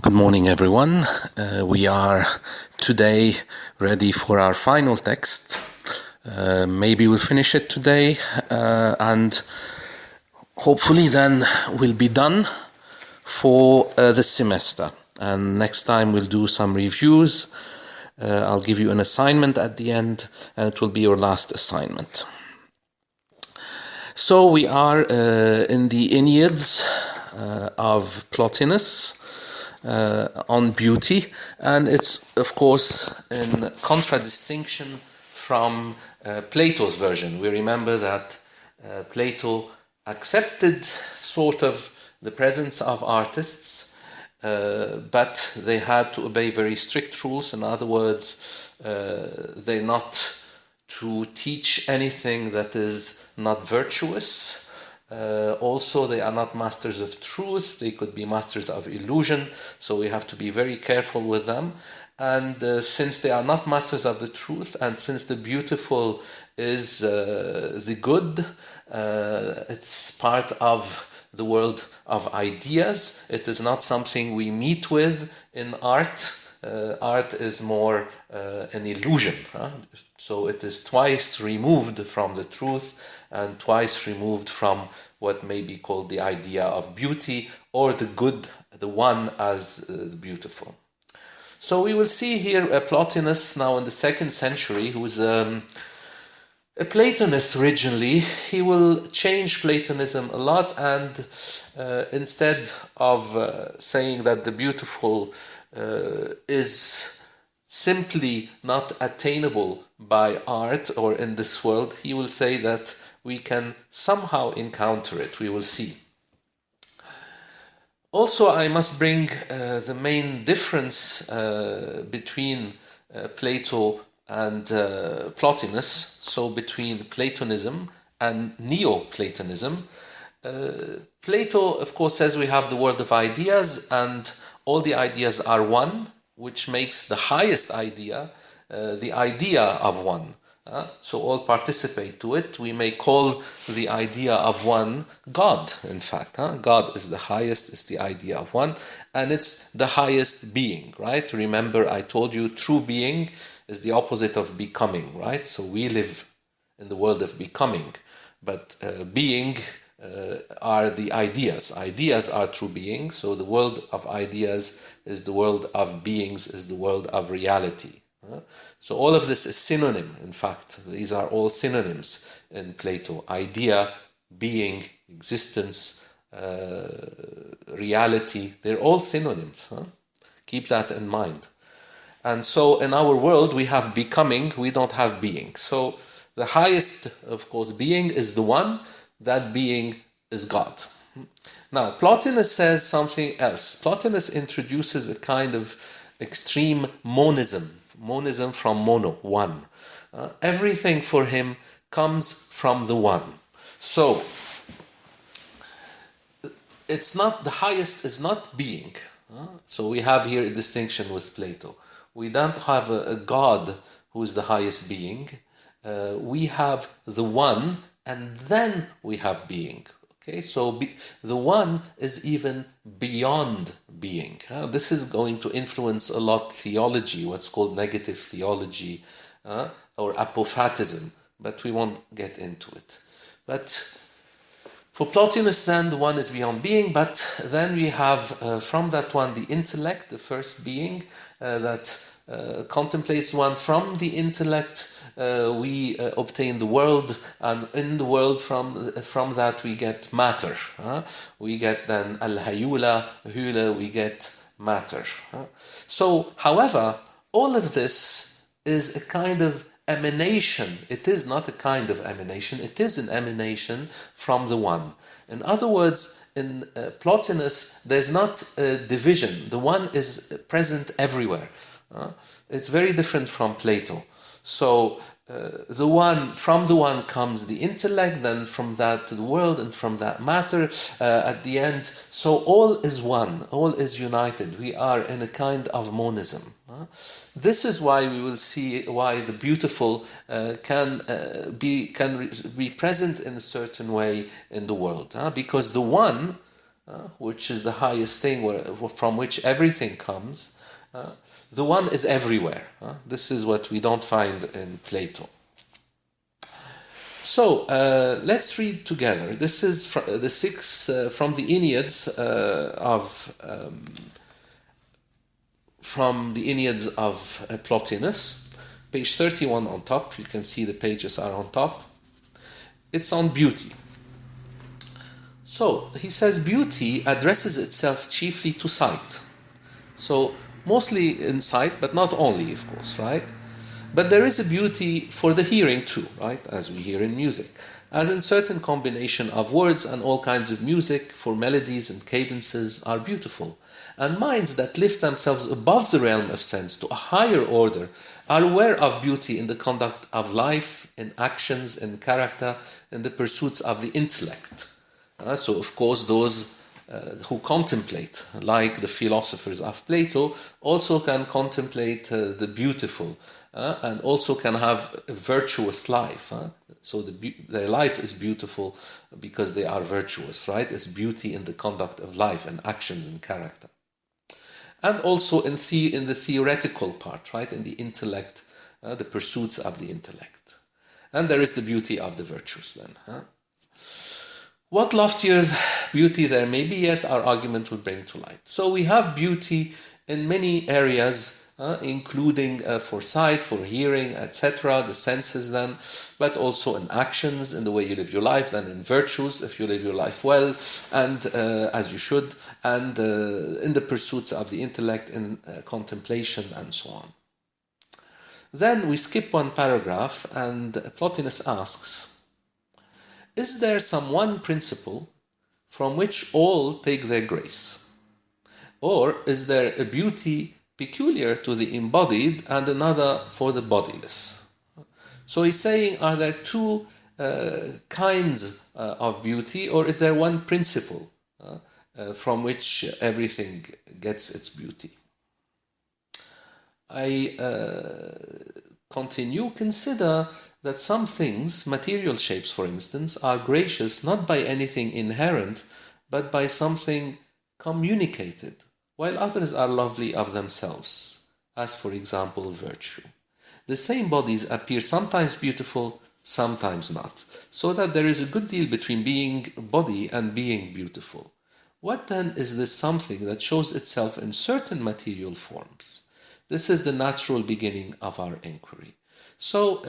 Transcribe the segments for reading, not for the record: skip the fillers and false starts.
Good morning, everyone. We are today ready for our final text. Maybe we'll finish it today, and hopefully then we'll be done for the semester. And next time we'll do some reviews. I'll give you an assignment at the end, and it will be your last assignment. So we are in the Enneads of Plotinus, on beauty, and it's of course in contradistinction from Plato's version. We remember that Plato accepted sort of the presence of artists, but they had to obey very strict rules. In other words, they're not to teach anything that is not virtuous. Also, they are not masters of truth. They could be masters of illusion, so we have to be very careful with them. And since they are not masters of the truth, and since the beautiful is the good, it's part of the world of ideas. It is not something we meet with in art. Art is more an illusion. So it is twice removed from the truth and twice removed from what may be called the idea of beauty, or the good, the one as the beautiful. So we will see here Plotinus now in the 2nd century, who is a Platonist originally. He will change Platonism a lot, and instead of saying that the beautiful is simply not attainable by art or in this world, he will say that we can somehow encounter it. We will see. Also, I must bring the main difference between Plato and Plotinus, so between Platonism and Neoplatonism. Plato, of course, says we have the world of ideas, and all the ideas are one, which makes the highest idea the idea of one. So all participate to it. We may call the idea of one God, in fact. God is the highest, is the idea of one, and it's the highest being, right? Remember, I told you true being is the opposite of becoming, right? So we live in the world of becoming, but being are the ideas. Ideas are true being, so the world of ideas is the world of beings, is the world of reality. So all of this is synonym, in fact. These are all synonyms in Plato. Idea, being, existence, reality, they're all synonyms. Keep that in mind. And so in our world we have becoming, we don't have being. So the highest, of course, being is the one. That being is God. Now, Plotinus says something else. Plotinus introduces a kind of extreme monism. Monism from mono, one. Everything for him comes from the one. So, it's not, the highest is not being. So we have here a distinction with Plato. We don't have a God who is the highest being. We have the one, and then we have being. Okay, so the one is even beyond being. This is going to influence a lot theology, what's called negative theology, or apophatism, but we won't get into it. But for Plotinus, then, the one is beyond being, but then we have from that one the intellect, the first being, that contemplates one. From the intellect we obtain the world, and in the world from that we get matter. We get then al-hayula, hula, we get matter. So, however, all of this is a kind of emanation. It is not a kind of emanation, it is an emanation from the one. In other words, in Plotinus, there's not a division. The one is present everywhere. It's very different from Plato. So from the one comes the intellect, then from that the world, and from that matter at the end. So all is one, all is united. We are in a kind of monism. This is why we will see why the beautiful can be present in a certain way in the world, because the one which is the highest thing from which everything comes, the one is everywhere. This is what we don't find in Plato. So let's read together. This is the six from the Enneads of Plotinus, page 31 on top. You can see the pages are on top. It's on beauty. So he says beauty addresses itself chiefly to sight. So mostly in sight, but not only, of course, right? But there is a beauty for the hearing too, right? As we hear in music. As in certain combination of words and all kinds of music for melodies and cadences are beautiful. And minds that lift themselves above the realm of sense to a higher order are aware of beauty in the conduct of life, in actions, in character, in the pursuits of the intellect. So of course those who contemplate, like the philosophers of Plato, also can contemplate the beautiful and also can have a virtuous life. So their life is beautiful because they are virtuous, right? It's beauty in the conduct of life and actions and character. And also in the theoretical part, right? In the intellect, the pursuits of the intellect. And there is the beauty of the virtues then. What loftier beauty there may be, yet our argument will bring to light. So we have beauty in many areas, including for sight, for hearing, etc., the senses then, but also in actions, in the way you live your life, then in virtues, if you live your life well, and as you should, and in the pursuits of the intellect, in contemplation, and so on. Then we skip one paragraph, and Plotinus asks, is there some one principle from which all take their grace? Or is there a beauty peculiar to the embodied and another for the bodiless? So he's saying, are there two kinds of beauty, or is there one principle from which everything gets its beauty? I continue. Consider that some things, material shapes for instance, are gracious not by anything inherent, but by something communicated, while others are lovely of themselves, as for example virtue. The same bodies appear sometimes beautiful, sometimes not, so that there is a good deal between being body and being beautiful. What then is this something that shows itself in certain material forms? This is the natural beginning of our inquiry. So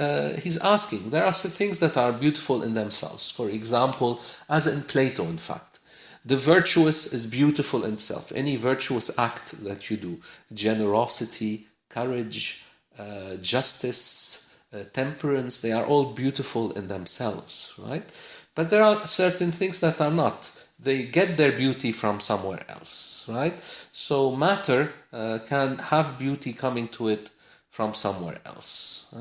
he's asking, there are some things that are beautiful in themselves. For example, as in Plato, in fact, the virtuous is beautiful in itself. Any virtuous act that you do, generosity, courage, justice, temperance, they are all beautiful in themselves, right? But there are certain things that are not. They get their beauty from somewhere else, right? So matter can have beauty coming to it from somewhere else.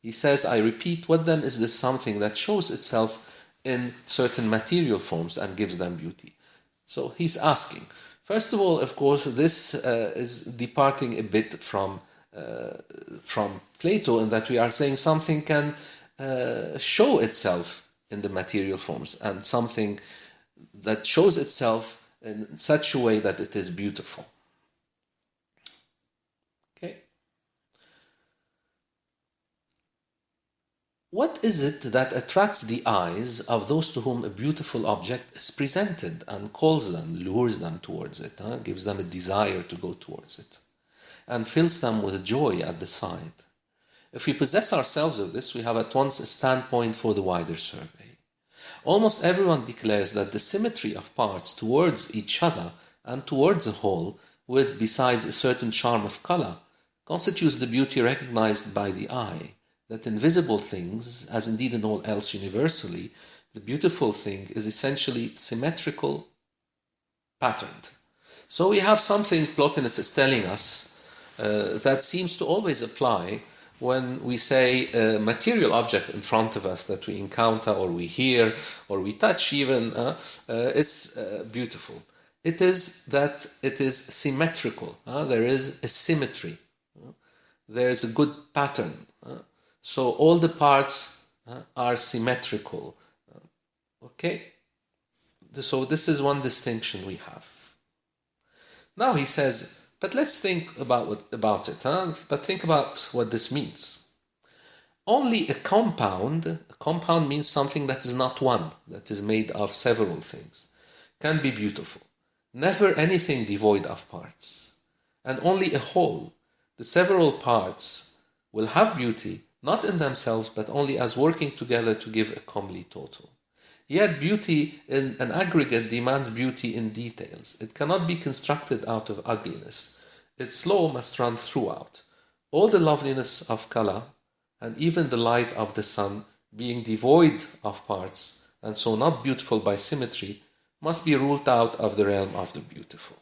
He says, I repeat, what then is this something that shows itself in certain material forms and gives them beauty? So he's asking. First of all, of course, this is departing a bit from Plato, in that we are saying something can show itself in the material forms, and something that shows itself in such a way that it is beautiful. Okay. What is it that attracts the eyes of those to whom a beautiful object is presented and calls them, lures them towards it, gives them a desire to go towards it, and fills them with joy at the sight? If we possess ourselves of this, we have at once a standpoint for the wider survey. Almost everyone declares that the symmetry of parts towards each other and towards a whole, with besides a certain charm of color, constitutes the beauty recognized by the eye, that in visible things, as indeed in all else universally, the beautiful thing is essentially symmetrical, patterned. So we have something Plotinus is telling us that seems to always apply when we say a material object in front of us that we encounter or we hear or we touch even is beautiful. It is that it is symmetrical. There is a symmetry. There is a good pattern. So all the parts are symmetrical. Okay? So this is one distinction we have. Now he says, but let's think about it. But think about what this means. Only a compound means something that is not one, that is made of several things, can be beautiful. Never anything devoid of parts. And only a whole, the several parts, will have beauty, not in themselves, but only as working together to give a comely total. Yet beauty in an aggregate demands beauty in details. It cannot be constructed out of ugliness. Its law must run throughout. All the loveliness of color, and even the light of the sun, being devoid of parts, and so not beautiful by symmetry, must be ruled out of the realm of the beautiful.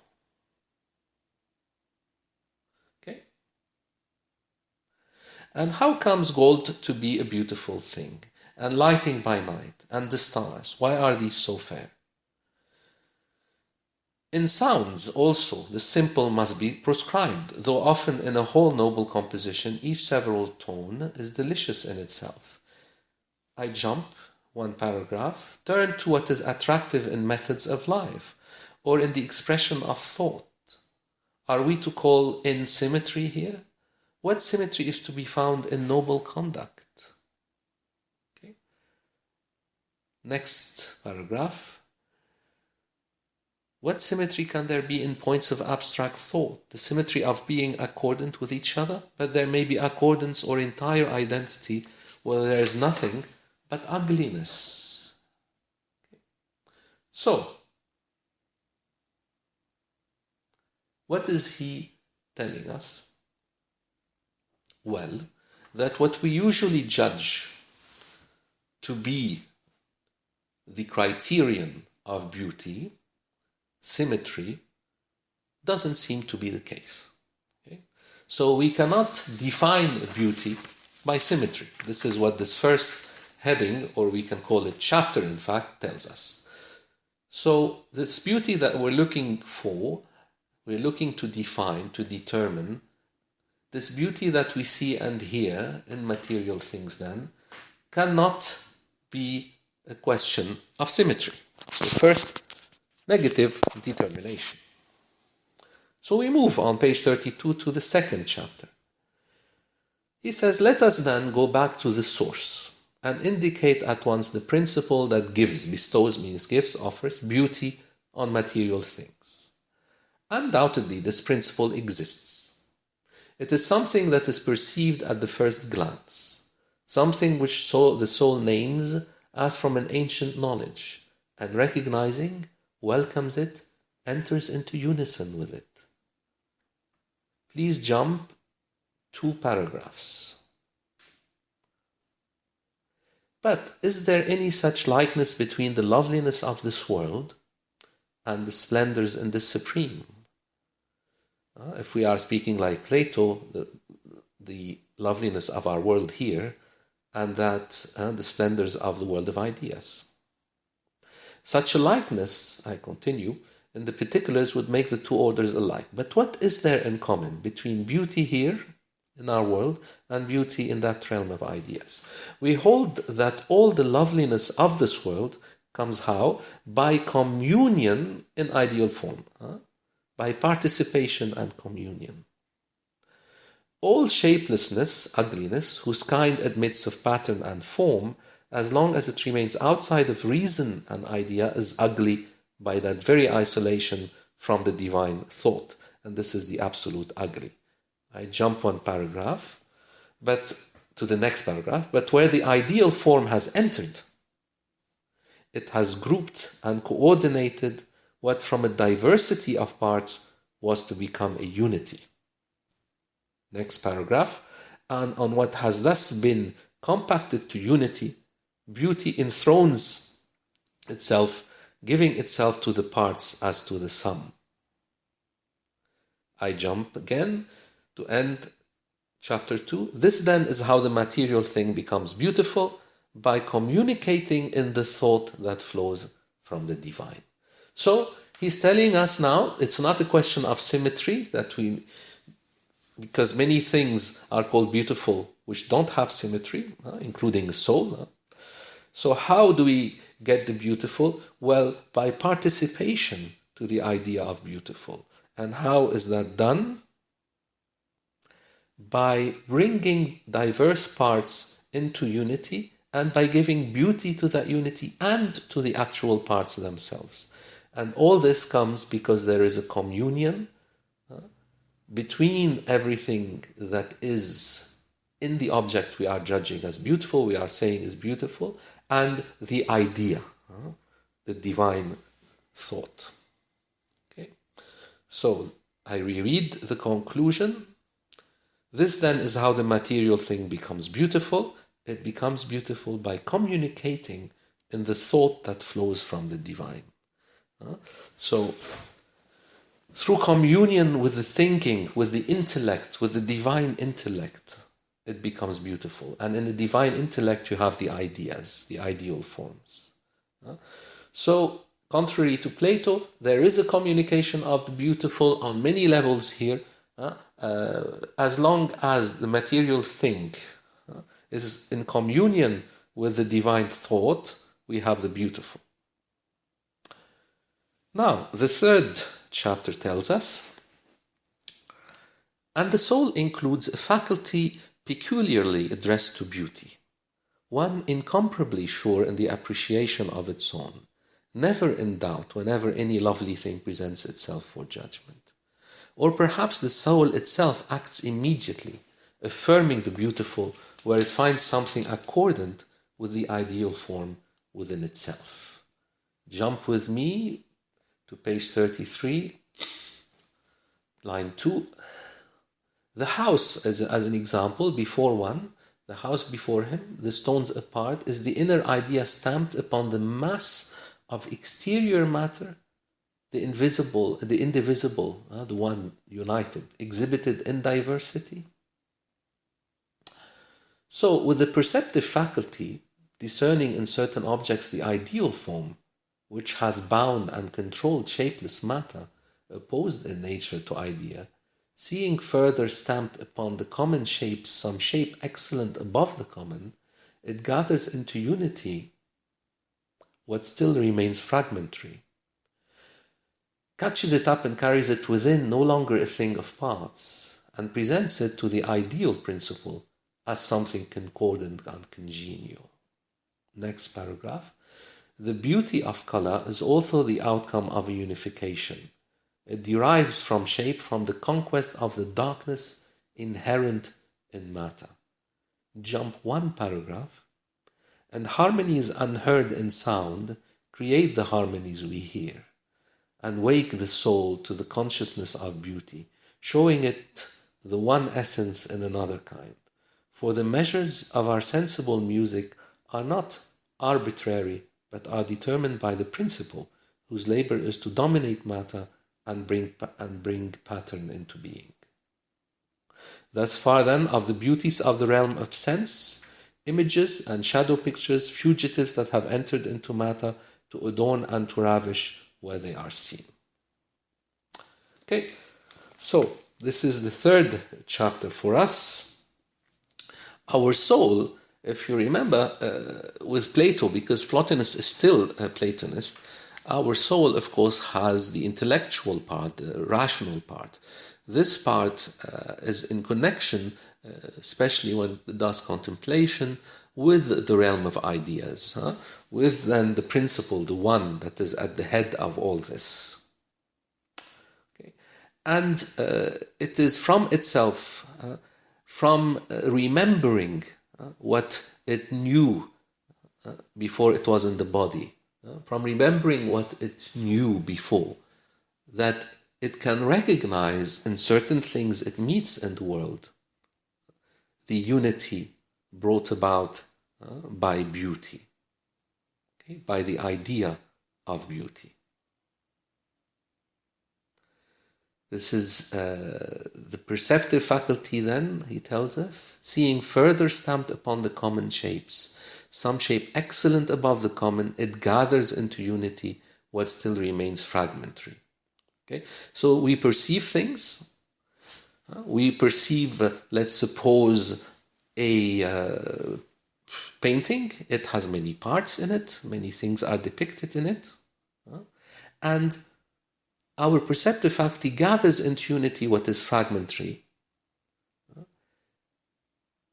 Okay? And how comes gold to be a beautiful thing? And lighting by night, and the stars, why are these so fair? In sounds also the simple must be proscribed, though often in a whole noble composition each several tone is delicious in itself. I jump one paragraph, turn to what is attractive in methods of life, or in the expression of thought. Are we to call in symmetry here? What symmetry is to be found in noble conduct? Okay. Next paragraph. What symmetry can there be in points of abstract thought? The symmetry of being accordant with each other, but there may be accordance or entire identity where there is nothing but ugliness. Okay. So, what is he telling us? Well, that what we usually judge to be the criterion of beauty, symmetry, doesn't seem to be the case. Okay? So we cannot define beauty by symmetry. This is what this first heading, or we can call it chapter, in fact, tells us. So this beauty that we're looking for, we're looking to define, to determine, this beauty that we see and hear in material things then, cannot be a question of symmetry. So first, negative determination. So we move on page 32 to the second chapter. He says, let us then go back to the source and indicate at once the principle that gives, bestows means gives, offers beauty on material things. Undoubtedly, this principle exists. It is something that is perceived at the first glance, something which the soul names as from an ancient knowledge, and recognizing, welcomes it, enters into unison with it. Please jump 2 paragraphs. But is there any such likeness between the loveliness of this world and the splendors in the supreme? If we are speaking like Plato, the loveliness of our world here, and that the splendors of the world of ideas. Such a likeness, I continue, in the particulars would make the two orders alike. But what is there in common between beauty here in our world and beauty in that realm of ideas? We hold that all the loveliness of this world comes how? By communion in ideal form, by participation and communion. All shapelessness, ugliness, whose kind admits of pattern and form, as long as it remains outside of reason and idea, is ugly by that very isolation from the divine thought. And this is the absolute ugly. I jump 1 paragraph, but to the next paragraph. But where the ideal form has entered, it has grouped and coordinated what from a diversity of parts was to become a unity. Next paragraph. And on what has thus been compacted to unity, beauty enthrones itself, giving itself to the parts as to the sum. I jump again to end chapter 2. This then is how the material thing becomes beautiful, by communicating in the thought that flows from the divine. So he's telling us now, it's not a question of symmetry, because many things are called beautiful which don't have symmetry, including the soul. So how do we get the beautiful? Well, by participation to the idea of beautiful. And how is that done? By bringing diverse parts into unity and by giving beauty to that unity and to the actual parts themselves. And all this comes because there is a communion between everything that is in the object we are judging as beautiful, we are saying is beautiful, and the idea, the divine thought. Okay, so I reread the conclusion. This then is how the material thing becomes beautiful. It becomes beautiful by communicating in the thought that flows from the divine. So, through communion with the thinking, with the intellect, with the divine intellect, it becomes beautiful. And in the divine intellect, you have the ideas, the ideal forms. So, contrary to Plato, there is a communication of the beautiful on many levels here, as long as the material thing is in communion with the divine thought, we have the beautiful. Now, the third chapter tells us, and the soul includes a faculty peculiarly addressed to beauty, one incomparably sure in the appreciation of its own, never in doubt whenever any lovely thing presents itself for judgment. Or perhaps the soul itself acts immediately, affirming the beautiful where it finds something accordant with the ideal form within itself. Jump with me to page 33, line 2. The house, as an example, before one, the house before him, the stones apart, is the inner idea stamped upon the mass of exterior matter, the indivisible, the one united, exhibited in diversity. So, with the perceptive faculty, discerning in certain objects the ideal form, which has bound and controlled shapeless matter, opposed in nature to idea, seeing further stamped upon the common shapes some shape excellent above the common, it gathers into unity what still remains fragmentary, catches it up and carries it within, no longer a thing of parts, and presents it to the ideal principle as something concordant and congenial. Next paragraph. The beauty of color is also the outcome of a unification. It derives from shape from the conquest of the darkness inherent in matter. Jump one paragraph. And harmonies unheard in sound create the harmonies we hear, and wake the soul to the consciousness of beauty, showing it the one essence in another kind. For the measures of our sensible music are not arbitrary, but are determined by the principle, whose labor is to dominate matter and bring pattern into being. Thus far then of the beauties of the realm of sense, images and shadow pictures, fugitives that have entered into matter to adorn and to ravish where they are seen. Okay, so this is the third chapter for us. Our soul, if you remember, with Plato, because Plotinus is still a Platonist, our soul, of course, has the intellectual part, the rational part. This part is in connection, especially when it does contemplation, with the realm of ideas, with then the principle, the one that is at the head of all this. Okay. And it is from itself, from remembering what it knew before it was in the body, from remembering what it knew before, that it can recognize in certain things it meets in the world the unity brought about by beauty, okay? By the idea of beauty. This is the perceptive faculty then, he tells us, seeing further stamped upon the common shapes, some shape excellent above the common, it gathers into unity what still remains fragmentary. Okay, so we perceive things. We perceive, let's suppose, a painting, it has many parts in it, many things are depicted in it, and our perceptive faculty gathers into unity what is fragmentary.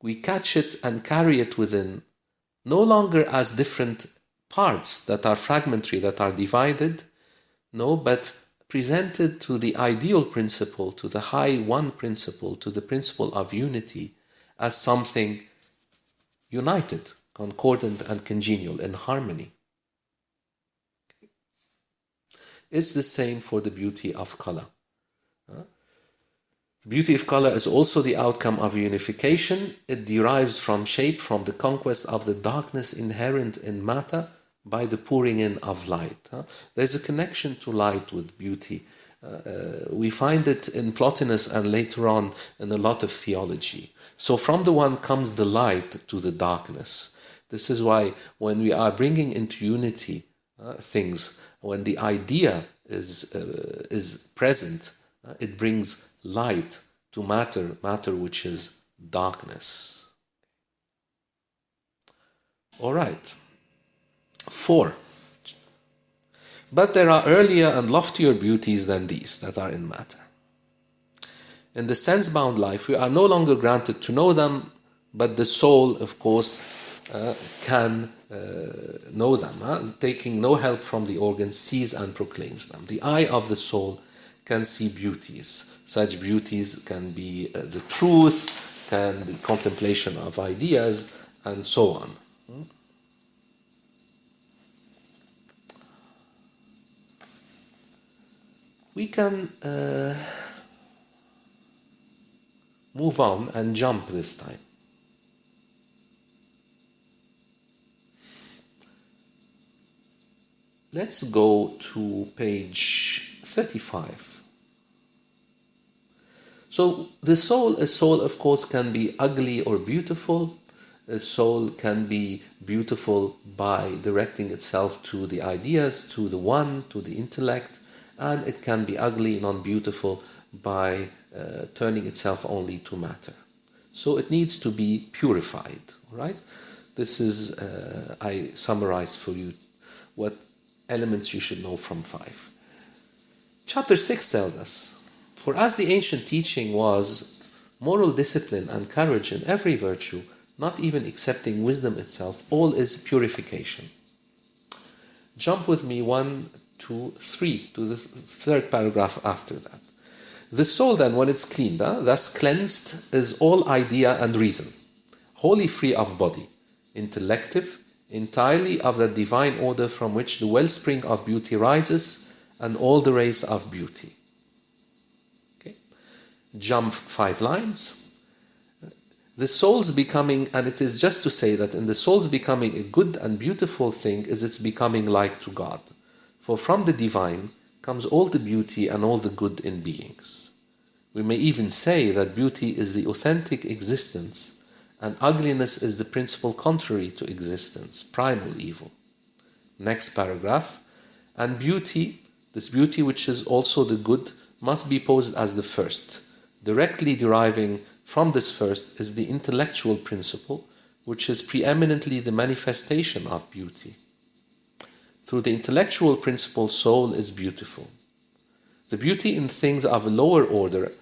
We catch it and carry it within, no longer as different parts that are fragmentary, that are divided, no, but presented to the ideal principle, to the high one principle, to the principle of unity, as something united, concordant and congenial, in harmony. It's the same for the beauty of color. The beauty of color is also the outcome of unification. It derives from shape, from the conquest of the darkness inherent in matter by the pouring in of light. There's a connection to light with beauty. We find it in Plotinus and later on in a lot of theology. So from the one comes the light to the darkness. This is why when we are bringing into unity things, when the idea is present, it brings light to matter which is darkness. All right. 4. But there are earlier and loftier beauties than these that are in matter. In the sense-bound life, we are no longer granted to know them, but the soul, of course, can know them. Taking no help from the organ, sees and proclaims them. The eye of the soul can see beauties. Such beauties can be the truth, can the contemplation of ideas, and so on. We can move on and jump this time. Let's go to page 35. So the soul, a soul of course can be ugly or beautiful. A soul can be beautiful by directing itself to the ideas, to the one, to the intellect, and it can be ugly, non-beautiful by turning itself only to matter. So it needs to be purified, right? This is, I summarized for you what elements you should know from 5. Chapter 6 tells us, for as the ancient teaching was moral discipline and courage in every virtue, not even excepting wisdom itself, all is purification. Jump with me 1, 2, 3 to the third paragraph after that. The soul then, when it's cleaned, thus cleansed, is all idea and reason, wholly free of body, intellective, entirely of that divine order from which the wellspring of beauty rises, and all the race of beauty. Okay. Jump 5 lines. The soul's becoming, and it is just to say that in the soul's becoming a good and beautiful thing is its becoming like to God. For from the divine comes all the beauty and all the good in beings. We may even say that beauty is the authentic existence and ugliness is the principal contrary to existence, primal evil. Next paragraph. And beauty, this beauty which is also the good, must be posed as the first. Directly deriving from this first is the intellectual principle, which is preeminently the manifestation of beauty. Through the intellectual principle, soul is beautiful. The beauty in things of a lower order,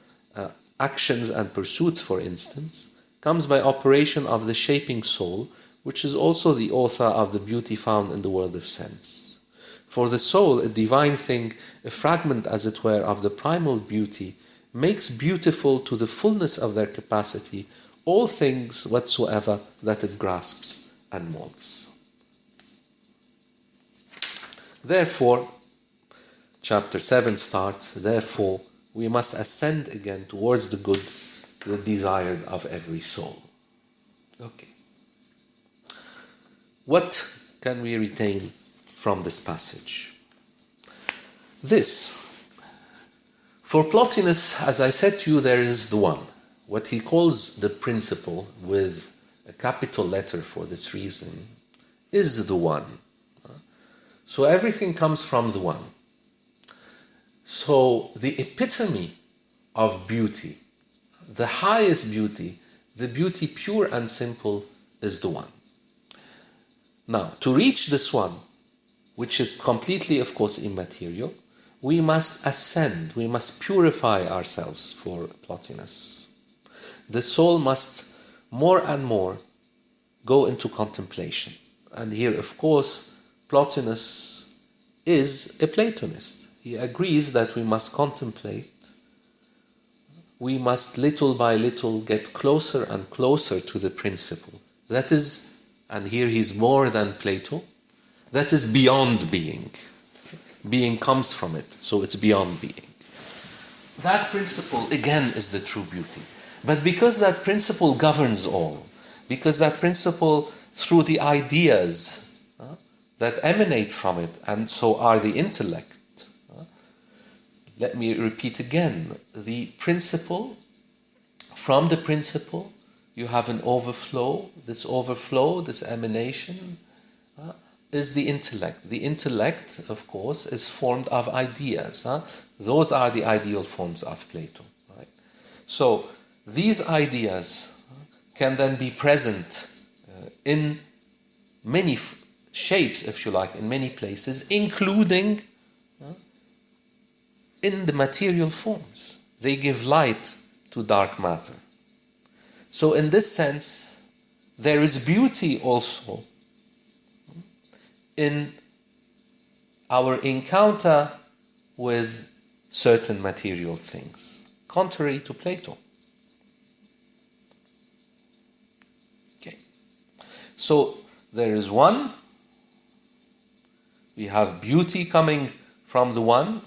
actions and pursuits, for instance, comes by operation of the shaping soul, which is also the author of the beauty found in the world of sense. For the soul, a divine thing, a fragment, as it were, of the primal beauty, makes beautiful to the fullness of their capacity all things whatsoever that it grasps and molds. Therefore, chapter 7 starts, therefore, we must ascend again towards the good, the desired of every soul. Okay. What can we retain from this passage? This. For Plotinus, as I said to you, there is the one. What he calls the principle, with a capital letter for this reason, is the one. So everything comes from the one. So the epitome of beauty, the highest beauty, the beauty pure and simple, is the one. Now, to reach this one, which is completely, of course, immaterial, we must ascend, we must purify ourselves for Plotinus. The soul must more and more go into contemplation. And here, of course, Plotinus is a Platonist. He agrees that we must contemplate. We must little by little get closer and closer to the principle. That is, and here he's more than Plato, that is beyond being. Being comes from it, so it's beyond being. That principle, again, is the true beauty. But because that principle governs all, because that principle, through the ideas that emanate from it, and so are the intellect, let me repeat again, the principle, from the principle, you have an overflow, this emanation, is the intellect. The intellect, of course, is formed of ideas. Those are the ideal forms of Plato. Right? So these ideas can then be present in many shapes, if you like, in many places, including in the material forms. They give light to dark matter. So in this sense, there is beauty also in our encounter with certain material things, contrary to Plato. Okay. So there is one, we have beauty coming from the one.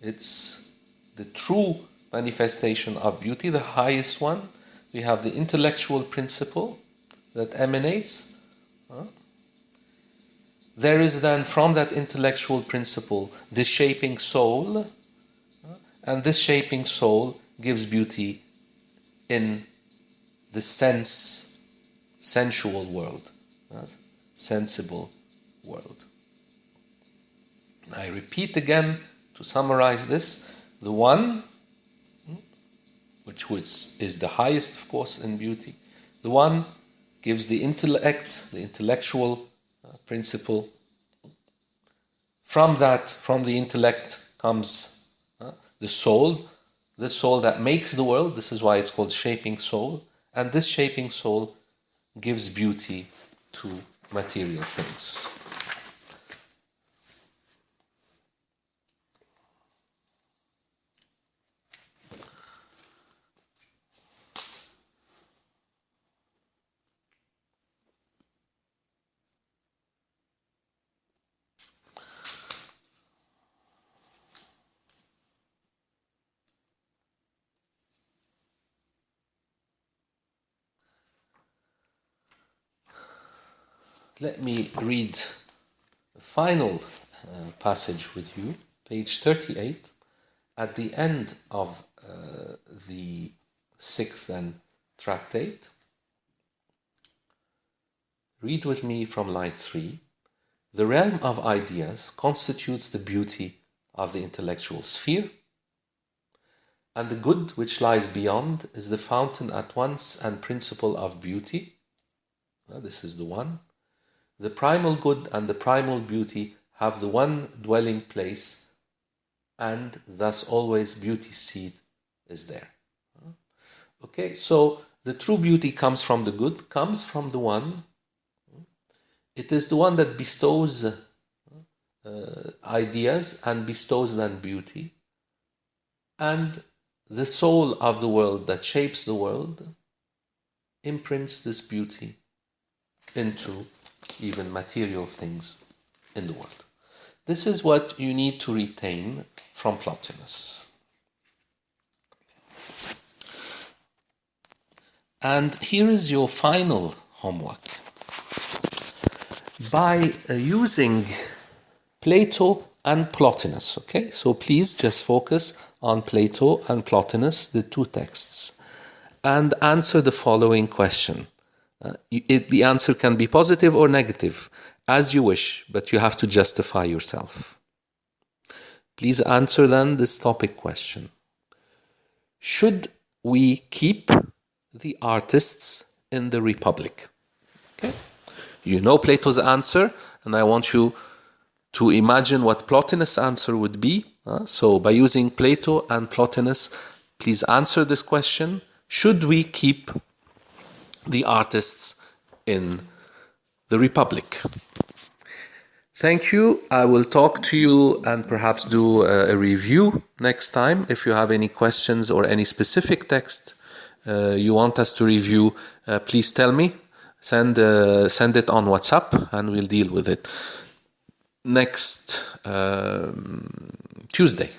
It's the true manifestation of beauty, the highest one. We have the intellectual principle that emanates. There is then, from that intellectual principle, the shaping soul, and this shaping soul gives beauty in the sensual world, sensible world. I repeat again, to summarize this, the one, which is the highest, of course, in beauty, the one gives the intellect, the intellectual principle. From the intellect comes the soul that makes the world. This is why it's called shaping soul. And this shaping soul gives beauty to material things. Let me read the final passage with you, page 38, at the end of the sixth tractate. Read with me from line 3. The realm of ideas constitutes the beauty of the intellectual sphere, and the good which lies beyond is the fountain at once and principle of beauty. This is the one. The primal good and the primal beauty have the one dwelling place, and thus always beauty's seed is there. Okay, so the true beauty comes from the good, comes from the one. It is the one that bestows ideas and bestows then beauty. And the soul of the world that shapes the world imprints this beauty into even material things in the world. This is what you need to retain from Plotinus. And here is your final homework. By using Plato and Plotinus, okay? So please just focus on Plato and Plotinus, the two texts, and answer the following question. The answer can be positive or negative, as you wish, but you have to justify yourself. Please answer then this topic question. Should we keep the artists in the Republic? Okay? You know Plato's answer, and I want you to imagine what Plotinus' answer would be. So by using Plato and Plotinus, please answer this question. Should we keep the artists in the Republic? Thank you. I will talk to you and perhaps do a review next time. If you have any questions or any specific text you want us to review, please tell me. Send it on WhatsApp and we'll deal with it next Tuesday.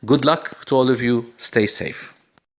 Good luck to all of you. Stay safe.